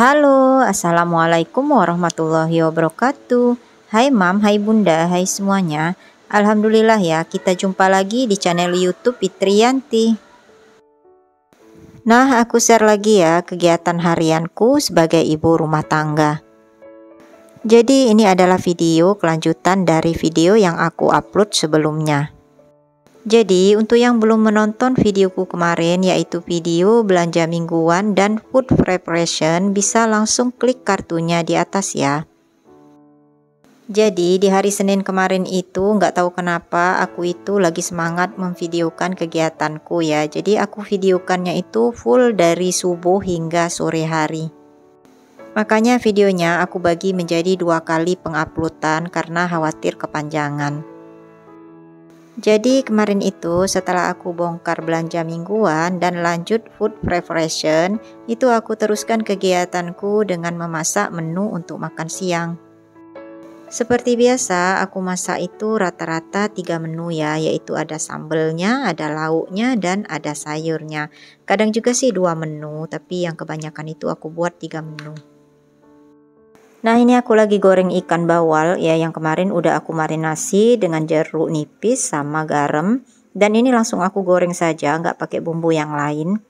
Halo, Assalamualaikum warahmatullahi wabarakatuh. Hai Mam, hai Bunda, hai semuanya. Alhamdulillah ya, kita jumpa lagi di channel YouTube Fitriyanti. Nah, aku share lagi ya kegiatan harianku sebagai ibu rumah tangga. Jadi ini adalah video kelanjutan dari video yang aku upload sebelumnya. Jadi untuk yang belum menonton videoku kemarin, yaitu video belanja mingguan dan food preparation, bisa langsung klik kartunya di atas ya. Jadi di hari Senin kemarin itu nggak tahu kenapa aku itu lagi semangat memvideokan kegiatanku ya. Jadi aku videokannya itu full dari subuh hingga sore hari. Makanya videonya aku bagi menjadi 2 kali penguploadan karena khawatir kepanjangan. Jadi kemarin itu setelah aku bongkar belanja mingguan dan lanjut food preparation, itu aku teruskan kegiatanku dengan memasak menu untuk makan siang. Seperti biasa aku masak itu rata-rata 3 menu ya, yaitu ada sambelnya, ada lauknya, dan ada sayurnya. Kadang juga sih 2 menu, tapi yang kebanyakan itu aku buat 3 menu. Nah ini aku lagi goreng ikan bawal ya, yang kemarin udah aku marinasi dengan jeruk nipis sama garam. Dan ini langsung aku goreng saja, nggak pakai bumbu yang lain.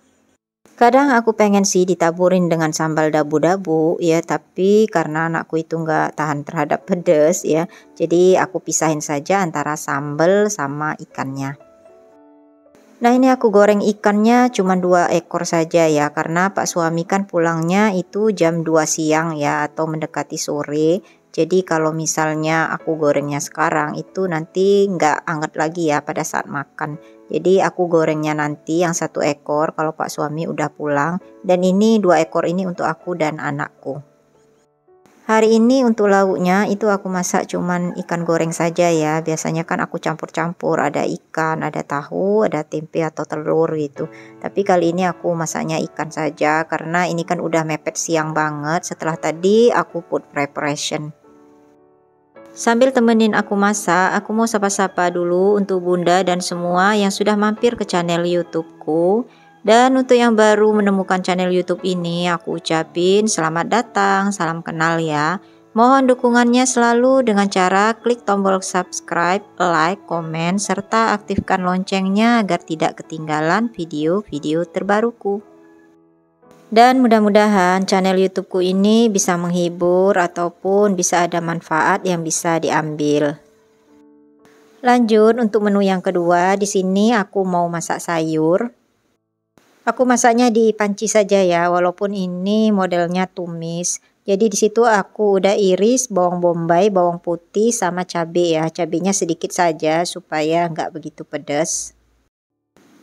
Kadang aku pengen sih ditaburin dengan sambal dabu-dabu ya, tapi karena anakku itu nggak tahan terhadap pedas ya, jadi aku pisahin saja antara sambal sama ikannya. Nah ini aku goreng ikannya cuma 2 ekor saja ya, karena Pak suami kan pulangnya itu jam 2 siang ya, atau mendekati sore. Jadi kalau misalnya aku gorengnya sekarang itu nanti nggak anget lagi ya pada saat makan. Jadi aku gorengnya nanti yang 1 ekor kalau Pak suami udah pulang, dan ini 2 ekor ini untuk aku dan anakku. Hari ini untuk lauknya itu aku masak cuman ikan goreng saja ya. Biasanya kan aku campur-campur, ada ikan, ada tahu, ada tempe atau telur gitu. Tapi kali ini aku masaknya ikan saja karena ini kan udah mepet siang banget setelah tadi aku food preparation. Sambil temenin aku masak, aku mau sapa-sapa dulu untuk Bunda dan semua yang sudah mampir ke channel YouTubeku. Dan untuk yang baru menemukan channel YouTube ini, aku ucapin selamat datang, salam kenal ya. Mohon dukungannya selalu dengan cara klik tombol subscribe, like, komen, serta aktifkan loncengnya agar tidak ketinggalan video-video terbaruku. Dan mudah-mudahan channel YouTubeku ini bisa menghibur ataupun bisa ada manfaat yang bisa diambil. Lanjut untuk menu yang kedua, di sini aku mau masak sayur. Aku masaknya di panci saja ya, walaupun ini modelnya tumis. Jadi di situ aku udah iris bawang bombay, bawang putih sama cabai ya. Cabenya sedikit saja supaya nggak begitu pedas.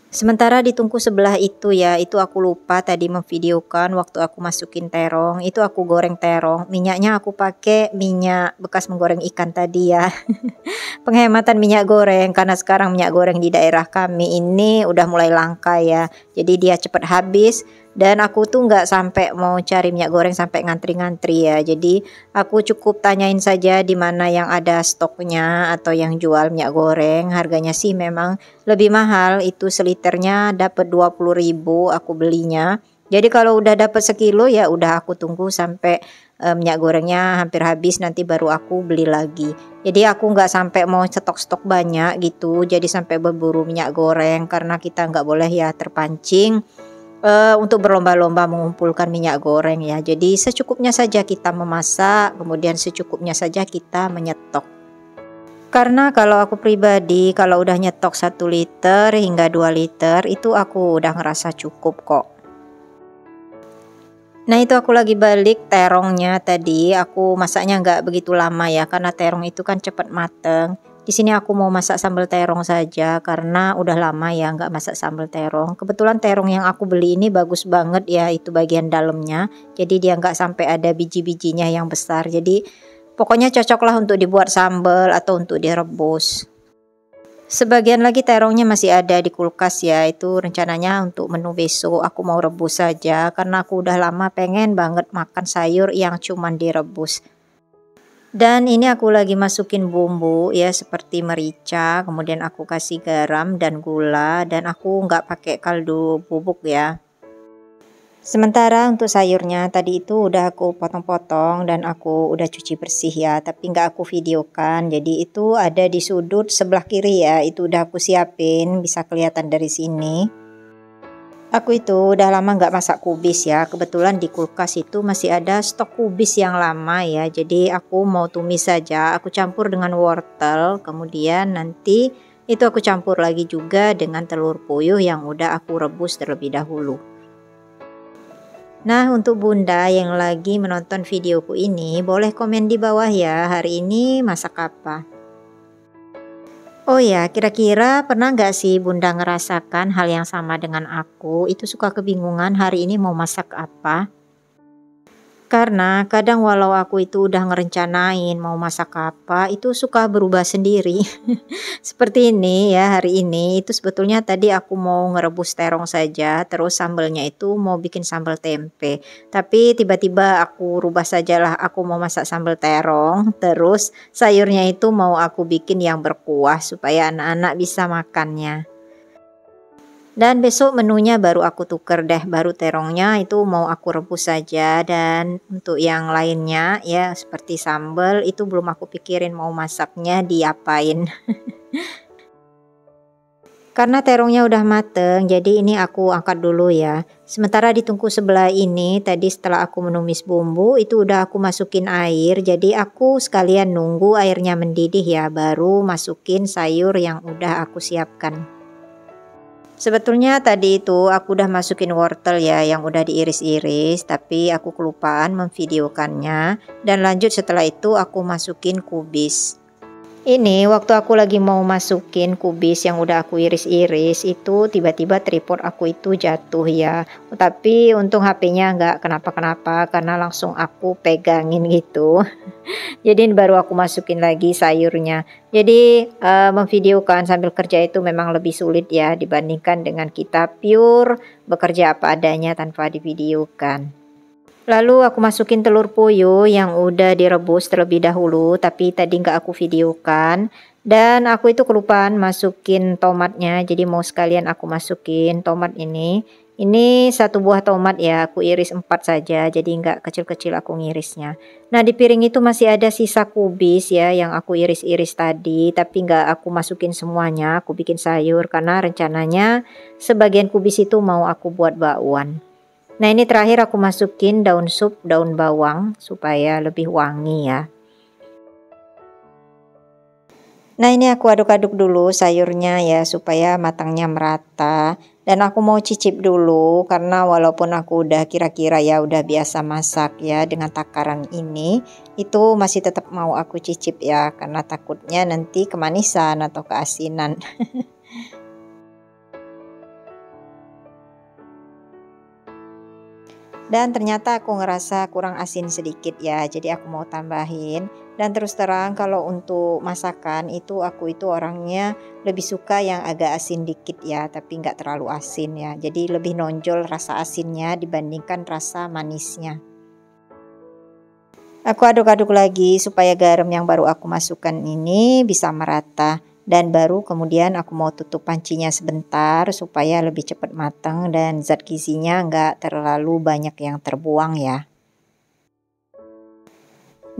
Sementara di tungku sebelah itu ya, itu aku lupa tadi memvideokan waktu aku masukin terong, itu aku goreng terong. Minyaknya aku pakai minyak bekas menggoreng ikan tadi ya. Penghematan minyak goreng karena sekarang minyak goreng di daerah kami ini udah mulai langka ya. Jadi dia cepat habis dan aku tuh nggak sampai mau cari minyak goreng sampai ngantri-ngantri ya. Jadi aku cukup tanyain saja di mana yang ada stoknya atau yang jual minyak goreng. Harganya sih memang lebih mahal, itu seliternya dapat 20.000 aku belinya. Jadi kalau udah dapat sekilo ya udah aku tunggu sampai minyak gorengnya hampir habis, nanti baru aku beli lagi. Jadi aku nggak sampai mau stok-stok banyak gitu, jadi sampai berburu minyak goreng karena kita nggak boleh ya terpancing untuk berlomba-lomba mengumpulkan minyak goreng ya. Jadi secukupnya saja kita memasak, kemudian secukupnya saja kita menyetok. Karena kalau aku pribadi kalau udah nyetok 1 liter hingga 2 liter itu aku udah ngerasa cukup kok. Nah itu aku lagi balik terongnya tadi, aku masaknya nggak begitu lama ya karena terong itu kan cepat mateng. Di sini aku mau masak sambal terong saja karena udah lama ya nggak masak sambal terong. Kebetulan terong yang aku beli ini bagus banget ya, itu bagian dalamnya. Jadi dia nggak sampai ada biji-bijinya yang besar. Jadi pokoknya cocoklah untuk dibuat sambal atau untuk direbus. Sebagian lagi terongnya masih ada di kulkas ya, itu rencananya untuk menu besok aku mau rebus saja karena aku udah lama pengen banget makan sayur yang cuman direbus. Dan ini aku lagi masukin bumbu ya seperti merica, kemudian aku kasih garam dan gula, dan aku nggak pakai kaldu bubuk ya. Sementara untuk sayurnya tadi itu udah aku potong-potong dan aku udah cuci bersih ya, tapi nggak aku videokan. Jadi itu ada di sudut sebelah kiri ya, itu udah aku siapin, bisa kelihatan dari sini. Aku itu udah lama nggak masak kubis ya, kebetulan di kulkas itu masih ada stok kubis yang lama ya. Jadi aku mau tumis saja, aku campur dengan wortel, kemudian nanti itu aku campur lagi juga dengan telur puyuh yang udah aku rebus terlebih dahulu. Nah, untuk bunda yang lagi menonton videoku ini, boleh komen di bawah ya, hari ini masak apa? Oh ya, kira-kira pernah nggak sih bunda ngerasakan hal yang sama dengan aku, itu suka kebingungan hari ini mau masak apa? Karena kadang walau aku itu udah ngerencanain mau masak apa, itu suka berubah sendiri. Seperti ini ya, hari ini itu sebetulnya tadi aku mau ngerebus terong saja, terus sambelnya itu mau bikin sambal tempe. Tapi tiba-tiba aku rubah sajalah, aku mau masak sambal terong, terus sayurnya itu mau aku bikin yang berkuah supaya anak-anak bisa makannya. Dan besok menunya baru aku tuker deh, baru terongnya itu mau aku rebus saja, dan untuk yang lainnya ya seperti sambal itu belum aku pikirin mau masaknya diapain. Karena terongnya udah mateng, jadi ini aku angkat dulu ya. Sementara di tungku sebelah ini tadi setelah aku menumis bumbu itu udah aku masukin air, jadi aku sekalian nunggu airnya mendidih ya, baru masukin sayur yang udah aku siapkan. Sebetulnya tadi itu aku udah masukin wortel ya yang udah diiris-iris, tapi aku kelupaan memvideokannya, dan lanjut setelah itu aku masukin kubis. Ini waktu aku lagi mau masukin kubis yang udah aku iris-iris itu tiba-tiba tripod aku itu jatuh ya. Tapi untung HP-nya nggak kenapa-kenapa karena langsung aku pegangin gitu. Jadi ini baru aku masukin lagi sayurnya. Jadi memvideokan sambil kerja itu memang lebih sulit ya dibandingkan dengan kita pure bekerja apa adanya tanpa divideokan. Lalu aku masukin telur puyuh yang udah direbus terlebih dahulu, tapi tadi nggak aku videokan. Dan aku itu kelupaan masukin tomatnya, jadi mau sekalian aku masukin tomat ini. Ini satu buah tomat ya, aku iris 4 saja, jadi nggak kecil-kecil aku ngirisnya. Nah di piring itu masih ada sisa kubis ya, yang aku iris-iris tadi, tapi nggak aku masukin semuanya, aku bikin sayur karena rencananya sebagian kubis itu mau aku buat bakwan. Nah ini terakhir aku masukin daun sup, daun bawang supaya lebih wangi ya. Nah ini aku aduk-aduk dulu sayurnya ya supaya matangnya merata. Dan aku mau cicip dulu karena walaupun aku udah kira-kira ya udah biasa masak ya dengan takaran ini, itu masih tetap mau aku cicip ya karena takutnya nanti kemanisan atau keasinan. Dan ternyata aku ngerasa kurang asin sedikit ya, jadi aku mau tambahin. Dan terus terang kalau untuk masakan itu aku itu orangnya lebih suka yang agak asin dikit ya, tapi nggak terlalu asin ya. Jadi lebih nonjol rasa asinnya dibandingkan rasa manisnya. Aku aduk-aduk lagi supaya garam yang baru aku masukkan ini bisa merata. Dan baru kemudian aku mau tutup pancinya sebentar supaya lebih cepat matang dan zat gizinya nggak terlalu banyak yang terbuang ya.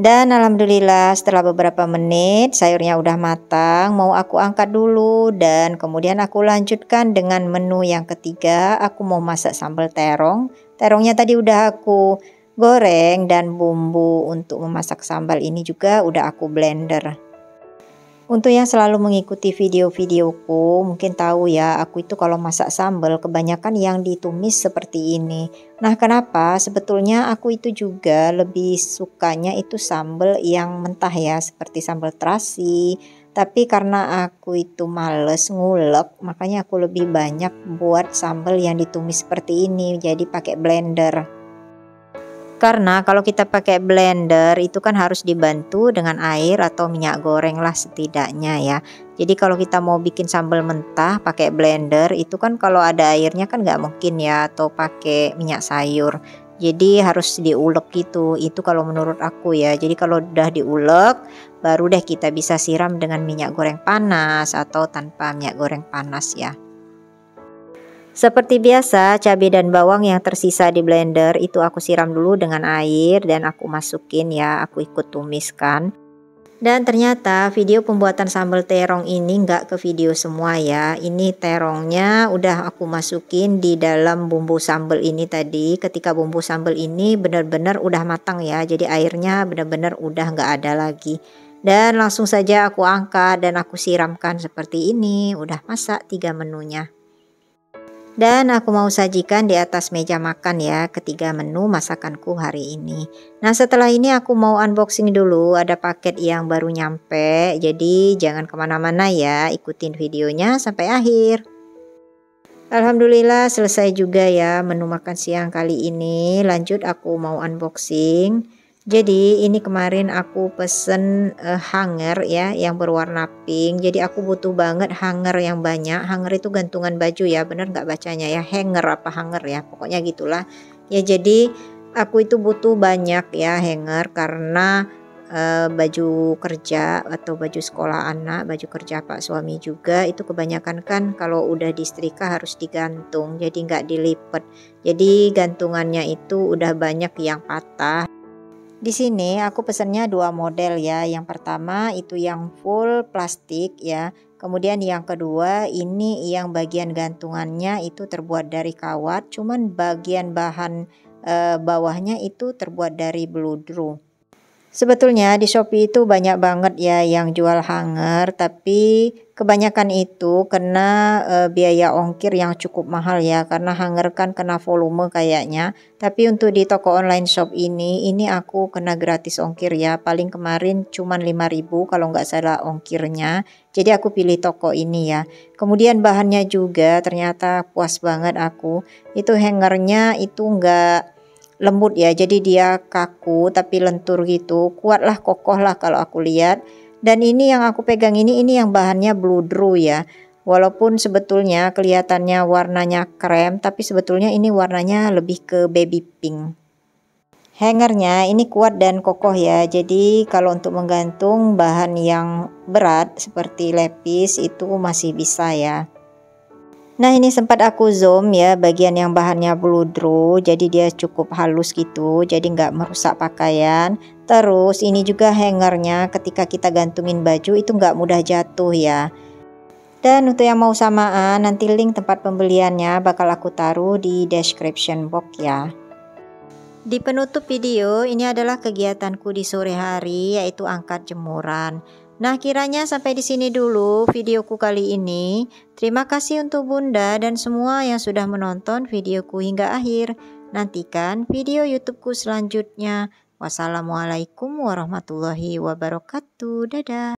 Dan alhamdulillah setelah beberapa menit sayurnya udah matang, mau aku angkat dulu dan kemudian aku lanjutkan dengan menu yang ketiga. Aku mau masak sambal terong. Terongnya tadi udah aku goreng dan bumbu untuk memasak sambal ini juga udah aku blender. Untuk yang selalu mengikuti video-videoku mungkin tahu ya, aku itu kalau masak sambal kebanyakan yang ditumis seperti ini. Nah kenapa? Sebetulnya aku itu juga lebih sukanya itu sambal yang mentah ya, seperti sambal terasi. Tapi karena aku itu males ngulek, makanya aku lebih banyak buat sambal yang ditumis seperti ini, jadi pakai blender. Karena kalau kita pakai blender itu kan harus dibantu dengan air atau minyak goreng lah setidaknya ya. Jadi kalau kita mau bikin sambal mentah pakai blender itu kan kalau ada airnya kan nggak mungkin ya, atau pakai minyak sayur. Jadi harus diulek gitu. Itu kalau menurut aku ya. Jadi kalau udah diulek baru deh kita bisa siram dengan minyak goreng panas atau tanpa minyak goreng panas ya. Seperti biasa, cabai dan bawang yang tersisa di blender itu aku siram dulu dengan air dan aku masukin ya, aku ikut tumiskan. Dan ternyata video pembuatan sambal terong ini nggak ke video semua ya. Ini terongnya udah aku masukin di dalam bumbu sambal ini tadi. Ketika bumbu sambal ini benar-benar udah matang ya. Jadi airnya benar-benar udah nggak ada lagi. Dan langsung saja aku angkat dan aku siramkan seperti ini. Udah masak 3 menunya. Dan aku mau sajikan di atas meja makan ya, ketiga menu masakanku hari ini. Nah setelah ini aku mau unboxing dulu, ada paket yang baru nyampe. Jadi jangan kemana-mana ya, ikutin videonya sampai akhir. Alhamdulillah selesai juga ya menu makan siang kali ini. Lanjut aku mau unboxing. Jadi ini kemarin aku pesen hanger ya yang berwarna pink. Jadi aku butuh banget hanger yang banyak. Hanger itu gantungan baju ya, bener nggak bacanya ya, hanger apa hanger ya, pokoknya gitulah. Ya jadi aku itu butuh banyak ya hanger karena baju kerja atau baju sekolah anak, baju kerja pak suami juga itu kebanyakan kan kalau udah disetrika harus digantung, jadi nggak dilipet. Jadi gantungannya itu udah banyak yang patah. Di sini aku pesannya 2 model ya. Yang pertama itu yang full plastik ya. Kemudian yang kedua ini yang bagian gantungannya itu terbuat dari kawat, cuman bagian bahan bawahnya itu terbuat dari bludru. Sebetulnya di Shopee itu banyak banget ya yang jual hanger, tapi kebanyakan itu kena biaya ongkir yang cukup mahal ya, karena hanger kan kena volume kayaknya. Tapi untuk di toko online shop ini aku kena gratis ongkir ya, paling kemarin cuman 5.000 kalau nggak salah ongkirnya. Jadi aku pilih toko ini ya. Kemudian bahannya juga ternyata puas banget aku. Itu hangernya itu nggak lembut ya, jadi dia kaku tapi lentur gitu, kuatlah kokoh lah kalau aku lihat. Dan ini yang aku pegang ini yang bahannya bludru ya, walaupun sebetulnya kelihatannya warnanya krem tapi sebetulnya ini warnanya lebih ke baby pink. Hangernya ini kuat dan kokoh ya, jadi kalau untuk menggantung bahan yang berat seperti lepis itu masih bisa ya. Nah ini sempat aku zoom ya bagian yang bahannya bludru, jadi dia cukup halus gitu, jadi nggak merusak pakaian. Terus ini juga hangernya ketika kita gantungin baju itu nggak mudah jatuh ya. Dan untuk yang mau samaan nanti link tempat pembeliannya bakal aku taruh di description box ya. Di penutup video ini adalah kegiatanku di sore hari yaitu angkat jemuran. Nah, kiranya sampai di sini dulu videoku kali ini. Terima kasih untuk Bunda dan semua yang sudah menonton videoku hingga akhir. Nantikan video YouTubeku selanjutnya. Wassalamualaikum warahmatullahi wabarakatuh. Dadah.